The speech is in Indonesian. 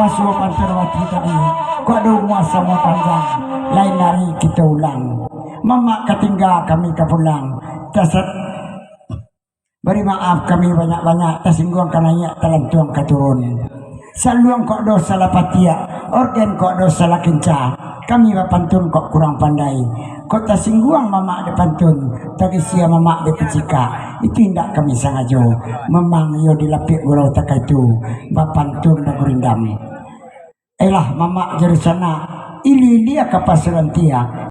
pasuwa panterwati tadi kok ada muasa mau panjang lain hari kita ulang mama ketinggal kami kepulang tasat beri maaf kami banyak-banyak tersinggung karena telantuang keturun saluang kok dosa lapatia organ kok dosa lakinca kami pantun kok kurang pandai kok tersinggung mama de pantun tadi sia mama de pecika itu tidak kami sangajo memang yo dilapik gurau tak itu bapantun dan gurindam elah mama jadi sana ili dia kapasiran tia